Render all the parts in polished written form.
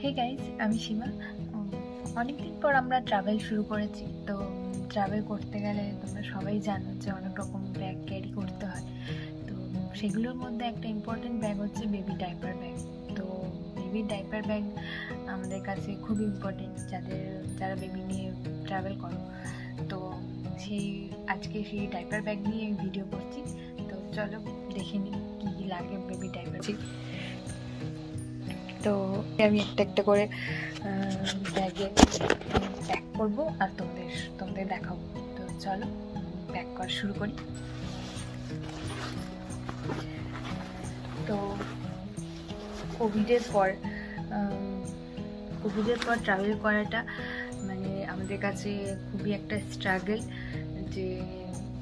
Hey guys, আমি সীমা। অনেকদিন পর আমরা ট্রাভেল শুরু করেছি। তো ট্রাভেল করতে গেলে তোমরা সবাই জানো যে অনেক রকম ব্যাগ ক্যারি করতে হয়। তো সেগুলোর মধ্যে একটা ইম্পর্টেন্ট ব্যাগ হচ্ছে বেবি ডাইপার ব্যাগ। তো বেবি ডাইপার ব্যাগ আমাদের কাছে খুবই ইম্পর্টেন্ট, যারা বেবি নিয়ে ট্রাভেল করো। তো আজকে সেই ডাইপার ব্যাগ নিয়ে ভিডিও করছি। তো চলো দেখে নিই কী কী লাগে বেবি ডাইপার। তো আমি একটা একটা করে ব্যাগে প্যাক করবো আর তোমাদের দেখাবো। তো চলো প্যাক করা শুরু করি। তো কোভিডের পর ট্রাভেল করাটা মানে আমাদের কাছে খুবই একটা স্ট্রাগল, যে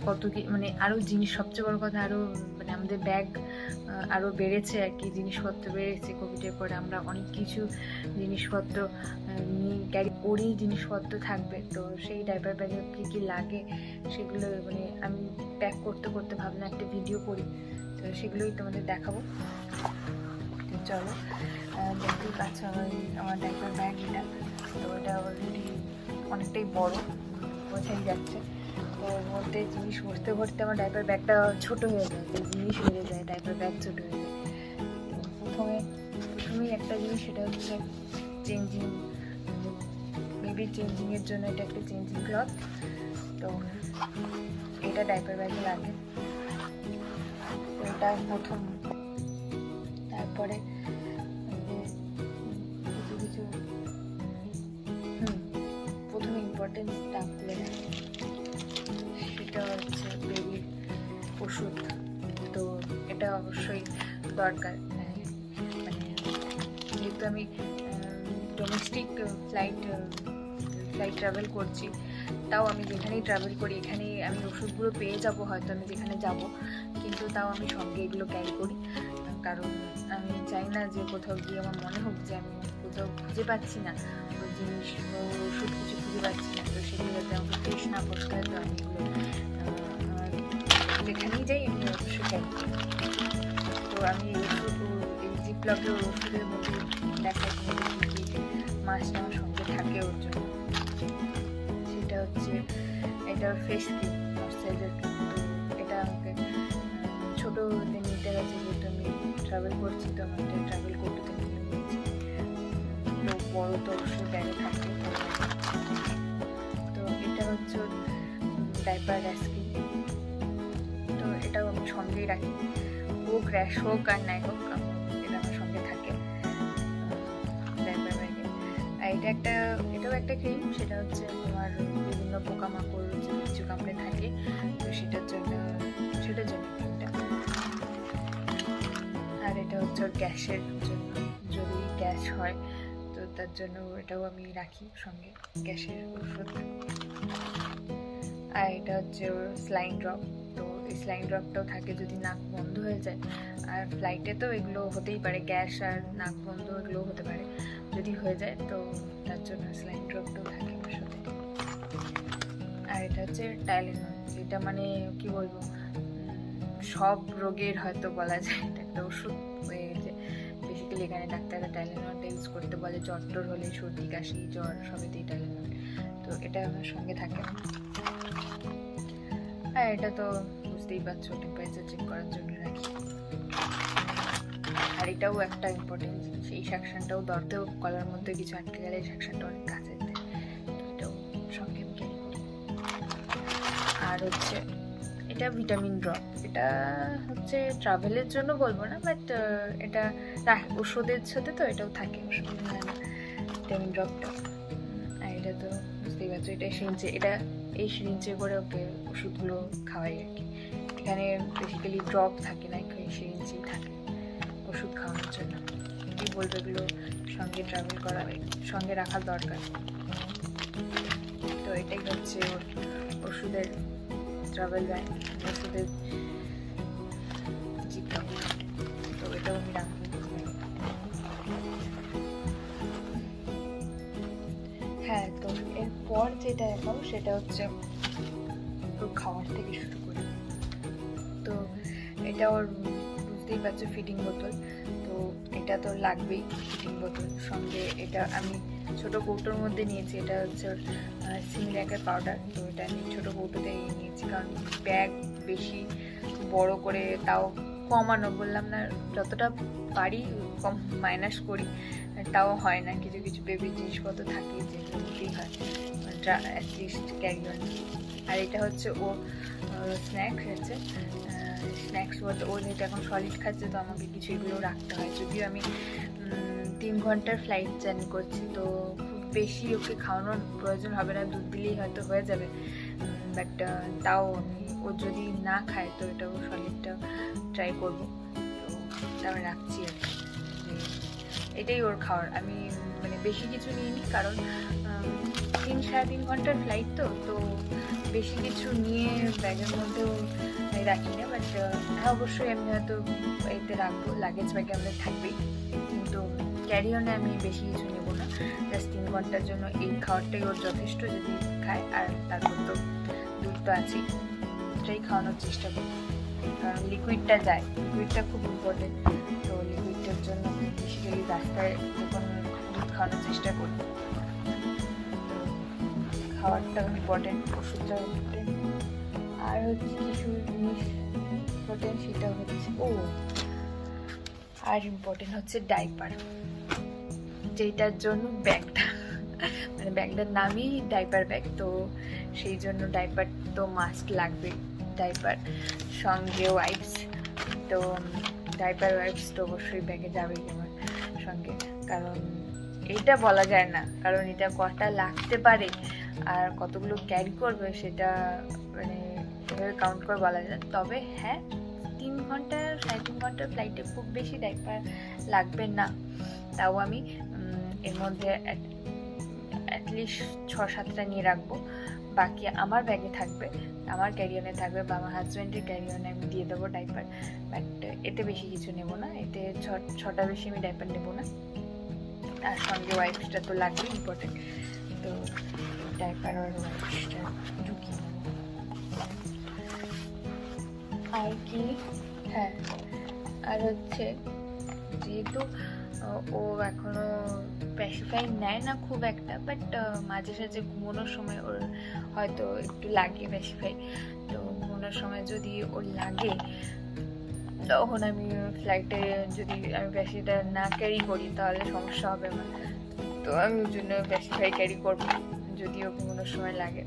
কত কি মানে আরও জিনিস, সবচেয়ে বড় কথা আরও মানে আমাদের ব্যাগ আরও বেড়েছে আর কি, জিনিসপত্র বেড়েছে। কোভিডের পরে আমরা অনেক কিছু জিনিসপত্র নিয়ে ক্যারি করেই জিনিসপত্র থাকবে। তো সেই ডাইপার ব্যাগে কী কী লাগে সেগুলো মানে আমি প্যাক করতে করতে ভাবলাম একটা ভিডিও করি, তো সেগুলোই তোমাদের দেখাবো। তো চলো, দেখতেই পাচ্ছ আমার ডাইপার ব্যাগ এটা। তো এটা অলরেডি অনেকটাই বড়, বোঝাই যাচ্ছে। তো ওর মধ্যে জিনিস ভরতে ভরতে আমার ডাইপার ব্যাগটা ছোটো হয়ে যায়, যে জিনিস বেড়ে যায়, ডাইপার ব্যাগ ছোটো হয়ে যায়। প্রথমেই একটা জিনিস, সেটা হচ্ছে চেঞ্জিং, বেবির চেঞ্জিংয়ের জন্য এটা একটা চেঞ্জিং ক্লথ। তো এটা ডাইপার ব্যাগে লাগে, তো এটা প্রথম। তারপরে কিছু প্রথমে ইম্পর্টেন্ট স্টাফগুলো লাগে, সেটা হচ্ছে বেবির ওষুধ। তো এটা অবশ্যই দরকার। মানে যেহেতু আমি ডোমেস্টিক ফ্লাইট ট্রাভেল করছি, তাও আমি যেখানেই ট্রাভেল করি এখানেই আমি ওষুধগুলো পেয়ে যাব, হয়তো আমি যেখানে যাব, কিন্তু তাও আমি সঙ্গে এগুলো ক্যারি করি। কারণ আমি চাই না যে কোথাও গিয়ে আমার মনে হোক যে আমি কোথাও খুঁজে পাচ্ছি না ওই জিনিস, ওষুধ কিছু খুঁজে পাচ্ছি না। তো সেগুলো যাতে আমাকে ফ্রেশ না করতে হয়, তো আমি এগুলো যেখানেই যাই আমি অবশ্যই ক্যারি করি। তো আমি এই জিপলকের ওষুধের মধ্যে দেখা মাছটা আমার সঙ্গে থাকে ওর জন্য। সেটা হচ্ছে এটা ফেস ক্রিম, ময়েশ্চারাইজার ক্রিম। তো এটা আমাকে ছোটো নিতে গেছে, যেহেতু আমি ট্রাভেল করছি, তো আমি এটা ট্রাভেল করতে নিয়েছি। তো বড় তো অবশ্যই ব্যাগে থাকে। তো এটা হচ্ছে ডাইপার র্যাশ ক্রিম। তো এটাও আমি সঙ্গেই রাখি, হোক র্যাশ হোক আর নাই হোক, এটা আমার সঙ্গে থাকে ডাইপার ব্যাগে। আর এটাও একটা ক্রিম, সেটা হচ্ছে তোমার বিভিন্ন পোকামাকড় যে কিছু কামড়ে থাকে, তো সেটার জন্য ক্রিমটা। আর এটা হচ্ছে ওর গ্যাসের জন্য, যদি গ্যাস হয় তো তার জন্য এটাও আমি রাখি সঙ্গে, গ্যাসের ওষুধ। আর এটা হচ্ছে ওর স্লাইন ড্রপ। তো এই স্লাইন ড্রপটাও থাকে যদি নাক বন্ধ হয়ে যায়। আর ফ্লাইটে তো এগুলো হতেই পারে, গ্যাস আর নাক বন্ধ এগুলো হতে পারে, যদি হয়ে যায় তো তার জন্য স্লাইন ড্রপটাও থাকে আমার সাথে। আর এটা হচ্ছে টাইলেনল, এটা মানে কি বলবো, সব রোগের হয়তো বলা যায় এটা একটা ওষুধ হয়ে গেছে। বেসিক্যালি এখানে ডাক্তাররা টাইলেনলটা ইউজ করতে বলে, জ্বর হলে, সর্দি কাশি জ্বর সবেতেই টাইলেনল। তো এটা আমার সঙ্গে থাকে। আর এটা তো বুঝতেই পারছো, টেম্পারেচার চেক করার জন্য রাখি। আর এটাও একটা ইম্পর্টেন্ট জিনিস, এই সেকশনটাও দরতেও গলার মধ্যে কিছু আটকে গেলে এই সেকশনটা অনেক কাজে দেয়, তো এটাও সঙ্গে আমি ক্যারি করি। আর হচ্ছে এটা ভিটামিন ড্রপ। এটা হচ্ছে ট্রাভেলের জন্য বলবো না, বাট এটা ওষুধের সাথে তো এটাও থাকে, ওষুধের ভিটামিন ড্রপটা। আর এটা তো বুঝতেই পারছো, এটা সিরিঞ্জে, এই সিরিঞ্জে করে ওকে ওষুধগুলো খাওয়াই আর কি। এখানে বেসিক্যালি ড্রপ থাকে না, এখানে সিরিঞ্জেই থাকে ওষুধ খাওয়ানোর জন্য। কী বলবো, এগুলো সঙ্গে ট্রাভেল করা সঙ্গে রাখার দরকার। তো এটাই হচ্ছে ওষুধের ট্রাভেল ব্যাগ, ওষুধের জিপলক। তো এটাও আমি রাখি। হ্যাঁ, তো এরপর যেটা দেখাবো সেটা হচ্ছে খাওয়ার থেকে শুরু করি। তো এটা ওর বুঝতেই পারছো ফিডিং বোতল। তো এটা তো লাগবেই, ফিটিং বোতল সঙ্গে। এটা আমি ছোটো কৌটোর মধ্যে নিয়েছি, এটা হচ্ছে সিমিল্যাকের পাউডার। তো এটা আমি ছোটো কৌটোতে নিয়েছি, কারণ ব্যাগ বেশি বড় করে তাও কমানো, বললাম না যতটা পারি কম মাইনাস করি, তাও হয় না। কিছু কিছু বেবি জিনিসপত্র থাকে যেগুলো নিতেই হয়, অ্যাটলিস্ট ক্যারি অন। আর এটা হচ্ছে ও স্ন্যাক্স হচ্ছে, স্ন্যাক্স বলতে ও যেহেতু এখন সলিড খাচ্ছে, তো আমাকে কিছু এগুলো রাখতে হয়। যদিও আমি 3 ঘন্টার ফ্লাইট জার্নি করছি, তো খুব বেশি ওকে খাওয়ানোর প্রয়োজন হবে না, দুধ দিলেই হয়তো হয়ে যাবে। বাট তাও আমি ও যদি না খায় তো এটা ও সলিডটা ট্রাই করবো, তো এটা আমি রাখছি আর কি। এটাই ওর খাওয়ার। আমি মানে বেশি কিছু নিইনি, কারণ 3-3.5 ঘন্টার ফ্লাইট, তো বেশি কিছু নিয়ে ব্যাগের মধ্যেও রাখি না। বাট হ্যাঁ, অবশ্যই আমি হয়তো এতে রাখবো, লাগেজ ব্যাগে আমাদের থাকবেই, কিন্তু ক্যারি অনে আমি বেশি কিছু নেবো না। জাস্ট 3 ঘন্টার জন্য এই খাবারটাই ওর যথেষ্ট, যদি খায়। আর তারপর তো দুধ তো আছেই, এটাই খাওয়ানোর চেষ্টা করি, কারণ লিকুইডটা যায়, লিকুইডটা খুব ইম্পর্টেন্ট। তো লিকুইডটার জন্য বেসিক্যালি রাস্তায় যখন দুধ খাওয়ানোর চেষ্টা করি, তো খাবারটা ইম্পর্টেন্ট, ওষুধটা ইম্পর্টেন্ট। আর হচ্ছে কিছু জিনিস ইম্পর্টেন্ট, সেটা হচ্ছে আর ইম্পর্টেন্ট হচ্ছে ডাইপার, যেটার জন্য ব্যাগটা মানে ব্যাগটার নামই ডাইপার ব্যাগ, তো সেই জন্য ডাইপার তো মাস্ট লাগবে। ডাইপার সঙ্গে ওয়াইপস, তো ডাইপার ওয়াইপস তো অবশ্যই ব্যাগে যাবেই আমার সঙ্গে, কারণ এটা বলা যায় না, কারণ এটা কটা লাগতে পারে আর কতগুলো ক্যারি করবে সেটা মানে এভাবে কাউন্ট করে বলা যায়। তবে হ্যাঁ, 3-3.5 ঘন্টার ফ্লাইটে খুব বেশি ডাইপার লাগবে না, তাও আমি এর মধ্যে অ্যাটলিস্ট 6-7টা নিয়ে রাখবো। বাকি আমার ব্যাগে থাকবে, আমার ক্যারিয়নে থাকবে, বা আমার হাজব্যান্ডের ক্যারিয়নে আমি দিয়ে দেবো ডাইপার। বাট এতে বেশি কিছু নেব না, এতে 6টা বেশি আমি ডাইপার নেব না। আর সঙ্গে ওয়াইপসটা তো লাগবে, ইম্পর্টেন্ট, তো ডাইপার আর ওয়াইপসটা ঢুকিয়ে নেব। আর কি, হ্যাঁ, আর হচ্ছে যেহেতু ও এখনো প্যাসিফাই নেয় না খুব একটা, বাট মাঝে সাঝে ঘুমানোর সময় ওর হয়তো একটু লাগে প্যাসিফাই। তো ঘুমানোর সময় যদি ওর লাগে, তখন আমি ফ্লাইটে যদি আমি প্যাসিটা না ক্যারি করি তাহলে সমস্যা হবে আমার, তো আমি ওই জন্য প্যাসিফাই ক্যারি করবো যদিও ঘুমানোর সময় লাগে।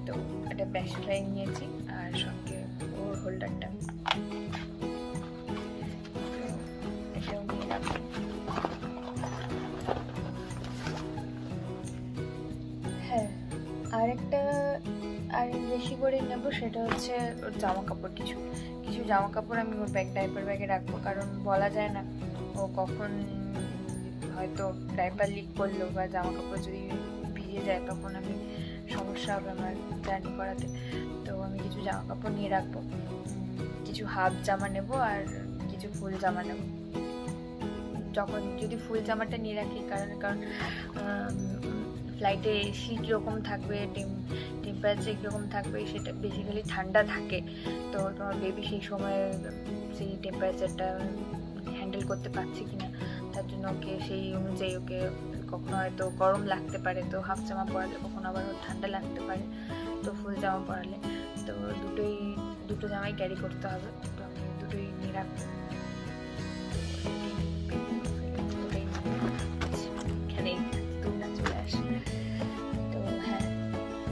তো এটা প্যাসিফাই নিয়েছি, আর সঙ্গে ওর হোল্ডারটা এটাও নিয়ে রাখবো। হ্যাঁ, আরেকটা আর বেশি করে নেব, সেটা হচ্ছে ওর জামা কাপড়। কিছু জামা কাপড় আমি ওর ডাইপার ব্যাগে রাখবো, কারণ বলা যায় না ও কখন হয়তো ডাইপার লিক করলো বা জামা কাপড় যদি ভিজে যায়, তখন আমি সমস্যা হবে আমার জার্নি করাতে। তো আমি কিছু জামা কাপড় নিয়ে রাখবো, কিছু হাফ জামা নেব আর কিছু ফুল জামা নেব। যখন যদি ফুল জামাটা নিয়ে রাখি, কারণ ফ্লাইটে এসি কীরকম থাকবে, টেম্পারেচার কীরকম থাকবে, সেটা বেসিক্যালি ঠান্ডা থাকে, তো তোমার বেবি সেই সময় সেই টেম্পারেচারটা হ্যান্ডেল করতে পারছে কিনা, তার জন্য ওকে সেই অনুযায়ী ওকে কখনো হয়তো গরম লাগতে পারে, তো হাফ জামা পরালে, কখনো আবার ঠান্ডা লাগতে পারে, তো ফুল জামা পরালে। তো দুটো জামাই ক্যারি করতে হবে, তো আমি দুটোই নিয়ে রাখবো। তো হ্যাঁ,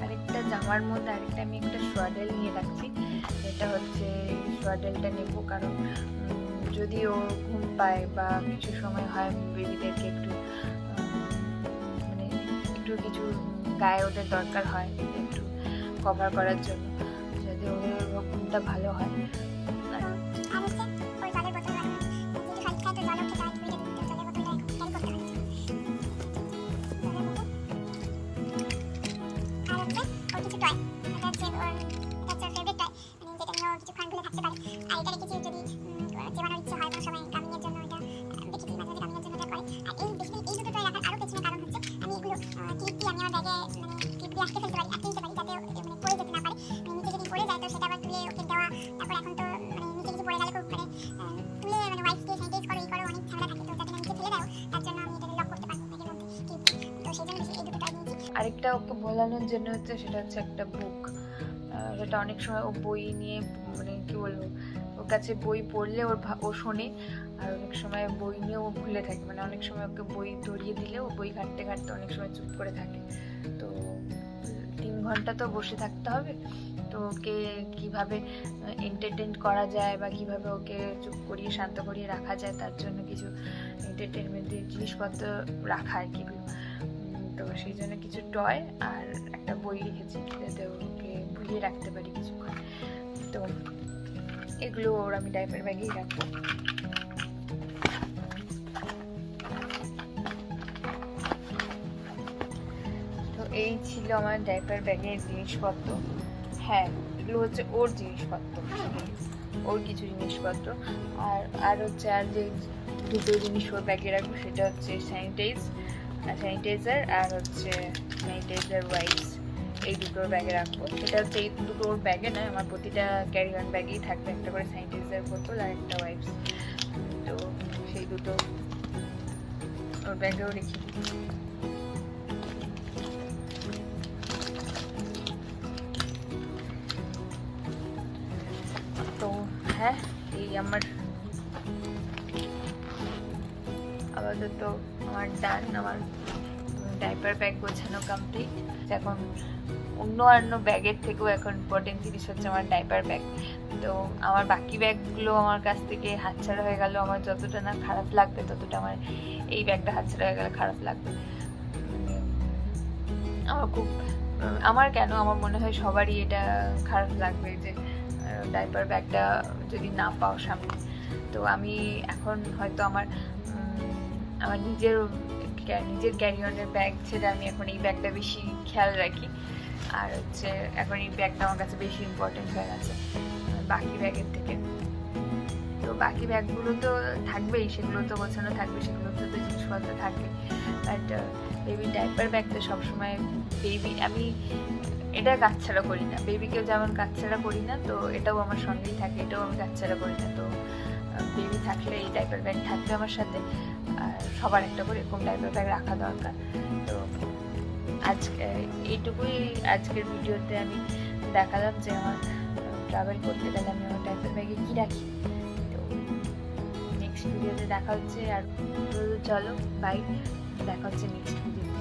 আরেকটা জামার মধ্যে আরেকটা আমি একটা সোয়াডেল নিয়ে রাখছি, এটা হচ্ছে সোয়াডেলটা নেব, কারণ যদি ও ঘুম পায় বা কিছু সময় হয় বেবিদেরকে একটু মানে একটু কিছু গায়ে ওদের দরকার হয় একটু কভার করার জন্য, যাতে ওদের ঘুমটা ভালো হয়। আরেকটা ওকে ভোলানোর জন্য হচ্ছে সেটা হচ্ছে একটা বুক। সেটা অনেক সময় ও বই নিয়ে মানে কি বলবো, ওর কাছে বই পড়লে ও শোনে, আর অনেক সময় বই নিয়ে ও ভুলে থাকে। মানে অনেক সময় ওকে বই ধরিয়ে দিলে ও বই ঘাঁটতে ঘাঁটতে অনেক সময় চুপ করে থাকে। তো 3 ঘন্টা তো বসে থাকতে হবে, তো ওকে কীভাবে এন্টারটেন করা যায় বা কীভাবে ওকে চুপ করিয়ে শান্ত করিয়ে রাখা যায় তার জন্য কিছু এন্টারটেনমেন্টের জিনিসপত্র রাখা আর কি। তো সেই জন্য কিছু টয় আর একটা বই রেখেছি যাতে ওকে ভুলিয়ে রাখতে পারি কিছুক্ষণ। তো এগুলো ওর আমি ডাইপার ব্যাগেই রাখবো। তো এই ছিল আমার ডাইপার ব্যাগের জিনিসপত্র। হ্যাঁ, এগুলো হচ্ছে ওর জিনিসপত্র, ওর কিছু জিনিসপত্র। আর হচ্ছে আর যে দুটো জিনিস ওর ব্যাগে রাখবো সেটা হচ্ছে স্যানিটাইজার আর হচ্ছে স্যানিটাইজার ওয়াইপস। এই দুটোর ব্যাগে রাখবো। এটা হচ্ছে এই দুটো ওর ব্যাগে নয়, আমার প্রতিটা ক্যারি অন ব্যাগেই থাকবে একটা করে স্যানিটাইজার বোতল আর একটা ওয়াইপস। তো সেই দুটো ওর ব্যাগেও রেখে দিই। তো হ্যাঁ, এই আমার আপাতত আমার ডান, আমার ডাইপার ব্যাগ গোছানো কমপ্লিট। এখন অন্য ব্যাগের থেকেও এখন ইম্পর্টেন্ট জিনিস হচ্ছে আমার ডাইপার ব্যাগ। তো আমার বাকি ব্যাগগুলো আমার কাছ থেকে হাতছাড়া হয়ে গেল, আমার যতটা না খারাপ লাগবে ততটা আমার এই ব্যাগটা হাতছাড়া হয়ে গেলে খারাপ লাগবে। আমার মনে হয় সবারই এটা খারাপ লাগবে যে ডাইপার ব্যাগটা যদি না পাও সামনে। তো আমি এখন হয়তো আমার নিজের ক্যারি অনের ব্যাগ ছেড়ে আমি এখন এই ব্যাগটা বেশি খেয়াল রাখি। আর হচ্ছে এখন এই ব্যাগটা আমার কাছে বেশি ইম্পর্টেন্ট হয়ে গেছে বাকি ব্যাগের থেকে। তো বাকি ব্যাগগুলো তো থাকবেই, সেগুলো তো গোছানো থাকবে, সেগুলো তো জিনিসপত্র থাকবে। বাট বেবি ডাইপার ব্যাগ তো সবসময় আমি এটা কাছছাড়া করি না, বেবিকেও যেমন কাছছাড়া করি না, তো এটাও আমার সঙ্গেই থাকে, এটাও আমি কাছছাড়া করি না। তো বেবি থাকলে এই ডাইপার ব্যাগ থাকবে আমার সাথে, আর সবার একটা করে এরকম ডাইপার ব্যাগ রাখা দরকার। তো এইটুকুই আজকের ভিডিওতে আমি দেখালাম যে আমার ট্রাভেল করতে গেলে আমি আমার ডাইপার ব্যাগে কী রাখি। তো নেক্সট ভিডিওতে দেখা হচ্ছে। আর চলো বাই, দেখা হচ্ছে নেক্সট ভিডিওতে।